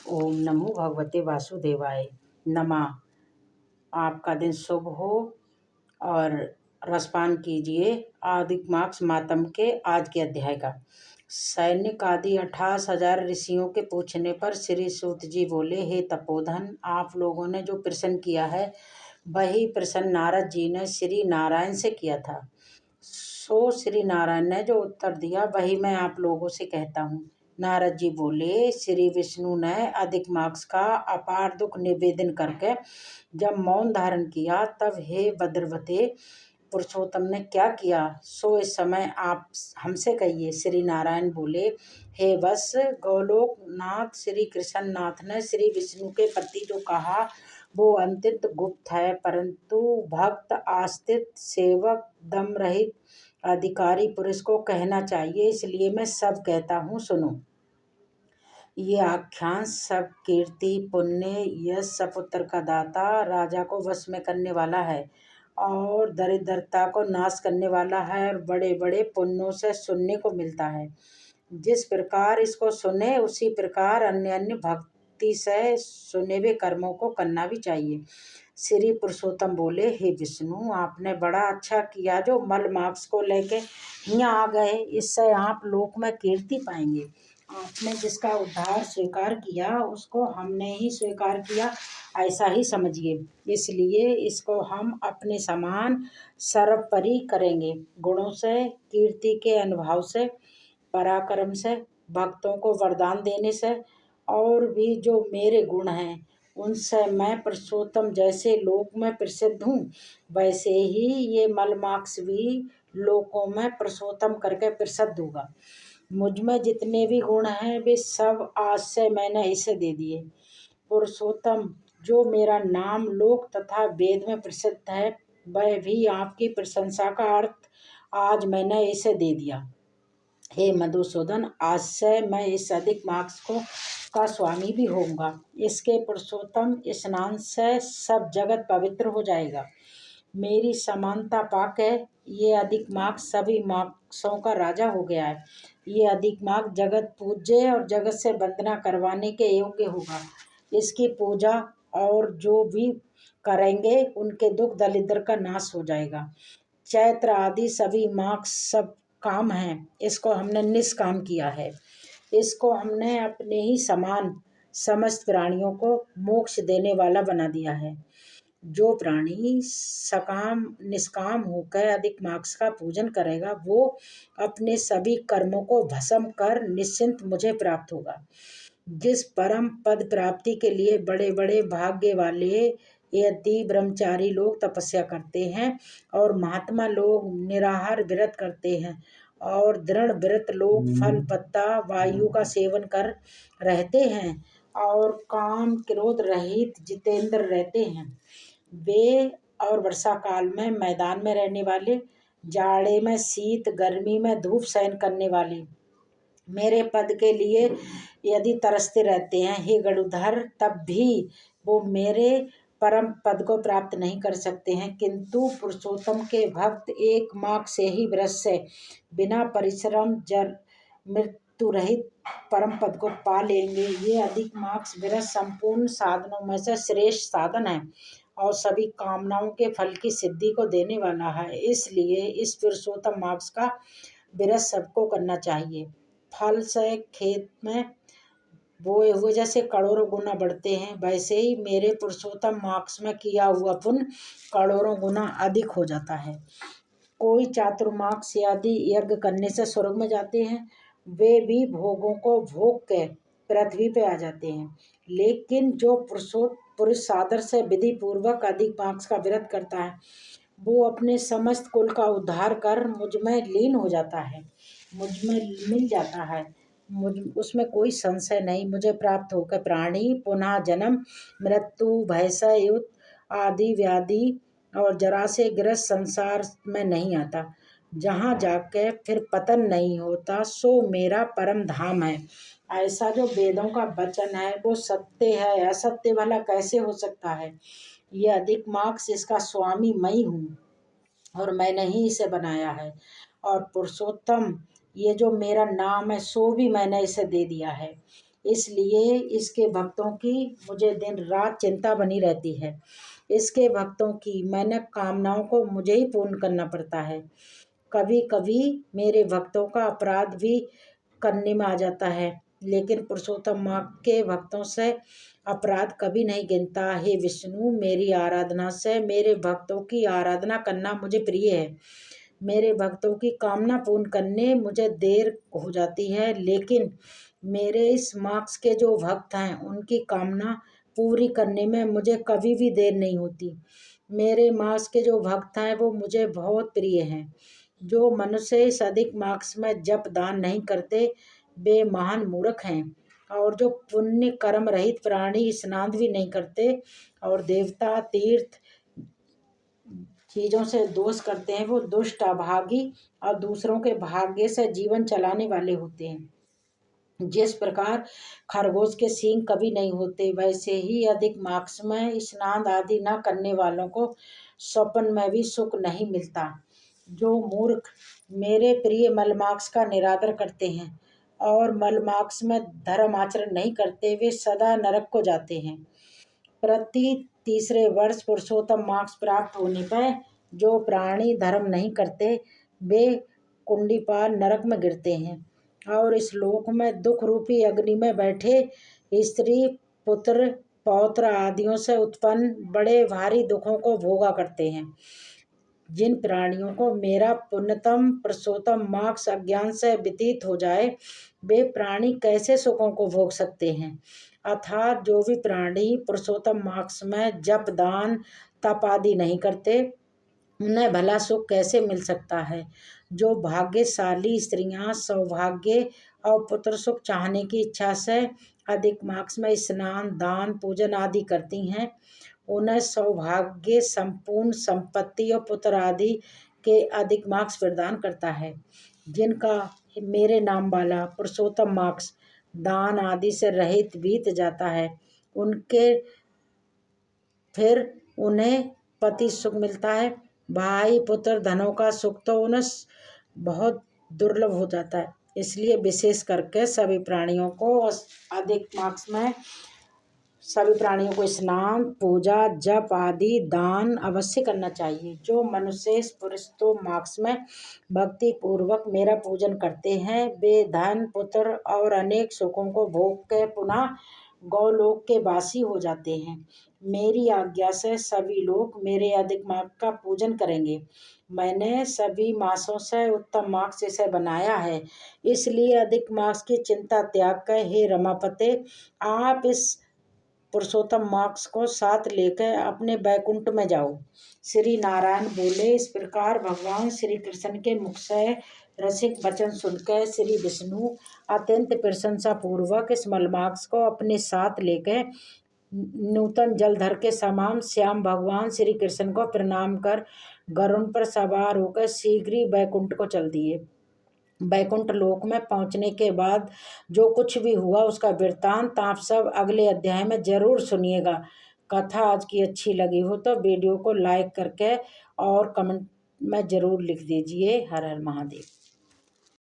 ओम नमो भगवते वासुदेवाय नमः। आपका दिन शुभ हो और रसपान कीजिए आदिक मार्क्स मातम के आज के अध्याय का। सैनिक आदि 28,000 ऋषियों के पूछने पर श्री सूत जी बोले, हे तपोधन, आप लोगों ने जो प्रश्न किया है वही प्रश्न नारद जी ने श्री नारायण से किया था। सो श्री नारायण ने जो उत्तर दिया वही मैं आप लोगों से कहता हूँ। नारद जी बोले, श्री विष्णु ने अधिक मार्क्स का अपार दुख निवेदन करके जब मौन धारण किया, तब हे भद्रवते पुरुषोत्तम ने क्या किया सो इस समय आप हमसे कहिए। श्री नारायण बोले, हे वत्स, गोलोक नाथ श्री कृष्ण नाथ ने श्री विष्णु के प्रति जो कहा वो अत्यंत गुप्त है, परंतु भक्त आस्तिक सेवक दम रहित अधिकारी पुरुष को कहना चाहिए, इसलिए मैं सब कहता हूँ, सुनो। ये आख्यान सब कीर्ति पुण्य यश सपुत्र का दाता राजा को वश में करने वाला है और दरिद्रता को नाश करने वाला है और बड़े बड़े पुण्यों से सुनने को मिलता है। जिस प्रकार इसको सुने उसी प्रकार अन्य अन्य भक्ति से सुने हुए कर्मों को करना भी चाहिए। श्री पुरुषोत्तम बोले, हे विष्णु, आपने बड़ा अच्छा किया जो मल मार्क्स को लेके यहाँ आ गए, इससे आप लोक में कीर्ति पाएंगे। आपने जिसका उद्धार स्वीकार किया उसको हमने ही स्वीकार किया, ऐसा ही समझिए। इसलिए इसको हम अपने समान सर्वोपरि करेंगे। गुणों से, कीर्ति के अनुभव से, पराक्रम से, भक्तों को वरदान देने से और भी जो मेरे गुण हैं उनसे मैं पुरुषोत्तम जैसे लोक में प्रसिद्ध हूँ, वैसे ही ये मलमाक्स भी लोकों में पुरुषोत्तम करके प्रसिद्ध होगा। मुझ में जितने भी गुण हैं वे सब आज से मैंने इसे दे दिए। पुरुषोत्तम, जो मेरा नाम लोक तथा वेद में प्रसिद्ध है, वह भी आपकी प्रशंसा का अर्थ आज मैंने इसे दे दिया। हे मधुसूदन, आज से मैं इस अधिक मार्क्स का स्वामी भी होऊंगा। इसके पुरुषोत्तम स्नान से सब जगत पवित्र हो जाएगा। मेरी समानता पाके ये अधिक मार्क्स सभी मार्क्सों का राजा हो गया है। ये अधिक मार्क्स जगत पूज्य और जगत से वंदना करवाने के योग्य होगा। इसकी पूजा और जो भी करेंगे उनके दुख दरिद्र का नाश हो जाएगा। चैत्र आदि सभी मार्क्स सब काम है, इसको हमने निष्काम किया है। इसको हमने अपने ही समान समस्त प्राणियों को मोक्ष देने वाला बना दिया है। जो प्राणी सकाम निष्काम होकर अधिक मार्क्स का पूजन करेगा वो अपने सभी कर्मों को भस्म कर निश्चिंत मुझे प्राप्त होगा। जिस परम पद प्राप्ति के लिए बड़े बड़े भाग्य वाले यति ब्रह्मचारी लोग तपस्या करते हैं और महात्मा लोग निराहार व्रत करते हैं और दृढ़ व्रत लोग फल पत्ता वायु का सेवन कर रहते हैं और काम क्रोध रहित जितेंद्र रहते हैं, वे और वर्षा काल में मैदान में रहने वाले, जाड़े में शीत, गर्मी में धूप सहन करने वाले मेरे पद के लिए यदि तरसते रहते हैं, हे गरुड़धर, तब भी वो मेरे परम पद को प्राप्त नहीं कर सकते हैं, किंतु पुरुषोत्तम के भक्त एक मार्ग से ही व्रत से बिना परिश्रम जर मृत्यु रहित परम पद को पा लेंगे। ये अधिक मार्ग व्रत संपूर्ण साधनों में से श्रेष्ठ साधन है और सभी कामनाओं के फल की सिद्धि को देने वाला है। इसलिए इस पुरुषोत्तम मार्ग का व्रत सबको करना चाहिए। फल से खेत में बोए हुए जैसे करोड़ों गुना बढ़ते हैं, वैसे ही मेरे पुरुषोत्तम मार्क्स में किया हुआ पुण्य करोड़ों गुना अधिक हो जाता है। कोई चातुर्मास आदि यज्ञ करने से स्वर्ग में जाते हैं, वे भी भोगों को भोग के पृथ्वी पे आ जाते हैं, लेकिन जो पुरुष सादर से विधि पूर्वक अधिक मार्क्स का व्रत करता है वो अपने समस्त कुल का उद्धार कर मुझ में लीन हो जाता है, मुझ में मिल जाता है। उसमें कोई संशय नहीं। मुझे प्राप्त होकर प्राणी पुनः जन्म मृत्यु भय युद्ध आदि व्याधि और जरा से ग्रस्त संसार में नहीं आता, जहाँ जाके फिर पतन नहीं होता, सो मेरा परम धाम है। ऐसा जो वेदों का वचन है वो सत्य है, असत्य वाला कैसे हो सकता है। ये अधिक मार्क्स इसका स्वामी मैं हूँ और मैंने ही इसे बनाया है। और पुरुषोत्तम, ये जो मेरा नाम है सो भी मैंने इसे दे दिया है। इसलिए इसके भक्तों की मुझे दिन रात चिंता बनी रहती है। इसके भक्तों की मैंने कामनाओं को मुझे ही पूर्ण करना पड़ता है। कभी कभी मेरे भक्तों का अपराध भी करने में आ जाता है, लेकिन पुरुषोत्तम माँ के भक्तों से अपराध कभी नहीं गिनता। हे विष्णु, मेरी आराधना से मेरे भक्तों की आराधना करना मुझे प्रिय है। मेरे भक्तों की कामना पूर्ण करने मुझे देर हो जाती है, लेकिन मेरे इस मार्क्स के जो भक्त हैं उनकी कामना पूरी करने में मुझे कभी भी देर नहीं होती। मेरे मार्क्स के जो भक्त हैं वो मुझे बहुत प्रिय हैं। जो मनुष्य इस अधिक मार्क्स में जप दान नहीं करते वे महान मूर्ख हैं, और जो पुण्य कर्म रहित प्राणी स्नान भी नहीं करते और देवता तीर्थ चीज़ों से दोष करते हैं वो दुष्ट अभागी और दूसरों के भाग्य से जीवन चलाने वाले होते हैं। जिस प्रकार खरगोश के सींग कभी नहीं होते, वैसे ही अधिक मास में स्नान आदि न करने वालों को स्वप्न में भी सुख नहीं मिलता। जो मूर्ख मेरे प्रिय मलमाक्स का निरादर करते हैं और मलमाक्स में धर्म आचरण नहीं करते वे सदा नरक को जाते हैं। प्रति तीसरे वर्ष पुरुषोत्तम मार्क्स प्राप्त होने पर जो प्राणी धर्म नहीं करते वे कुंडीपाल नरक में गिरते हैं और इस लोक में दुख रूपी अग्नि में बैठे स्त्री पुत्र पौत्र आदियों से उत्पन्न बड़े भारी दुखों को भोगा करते हैं। जिन प्राणियों को मेरा पुण्यतम पुरुषोत्तम मार्क्स अज्ञान से व्यतीत हो जाए वे प्राणी कैसे सुखों को भोग सकते हैं। अर्थात जो भी प्राणी पुरुषोत्तम मार्क्स में जप दान तप आदि नहीं करते उन्हें भला सुख कैसे मिल सकता है। जो भाग्यशाली स्त्रियां सौभाग्य और पुत्र सुख चाहने की इच्छा से अधिक मार्क्स में स्नान दान पूजन आदि करती हैं उन्हें सौभाग्य संपूर्ण संपत्ति और पुत्र आदि के अधिक मार्क्स प्रदान करता है। जिनका मेरे नाम वाला पुरुषोत्तम मार्क्स दान आदि से रहित बीत जाता है उनके फिर उन्हें पति सुख मिलता है। भाई पुत्र धनों का सुख तो उन्हें बहुत दुर्लभ हो जाता है। इसलिए विशेष करके सभी प्राणियों को अधिक मार्क्स में सभी प्राणियों को स्नान पूजा जप आदि दान अवश्य करना चाहिए। जो मनुष्य इस पुरुषोत्तम मार्क्स में भक्ति पूर्वक मेरा पूजन करते हैं वे धन पुत्र और अनेक सुखों को भोग के पुनः गौलोक के वासी हो जाते हैं। मेरी आज्ञा से सभी लोग मेरे अधिक मार्ग का पूजन करेंगे। मैंने सभी मासों से उत्तम मार्क्स इसे बनाया है, इसलिए अधिक मार्क्स की चिंता त्याग कर हे रमापते आप इस पुरुषोत्तम मार्क्स को साथ लेकर अपने बैकुंठ में जाओ। श्री नारायण बोले। इस प्रकार भगवान श्री कृष्ण के मुख से रसिक वचन सुनकर श्री विष्णु अत्यंत प्रशंसा पूर्वक इस मलमार्क्स को अपने साथ लेकर नूतन जलधर के समान श्याम भगवान श्री कृष्ण को प्रणाम कर गरुड़ पर सवार होकर शीघ्र ही बैकुंठ को चल दिए। बैकुंठ लोक में पहुंचने के बाद जो कुछ भी हुआ उसका वृत्तांत आप सब अगले अध्याय में जरूर सुनिएगा। कथा आज की अच्छी लगी हो तो वीडियो को लाइक करके और कमेंट में जरूर लिख दीजिए। हर हर महादेव।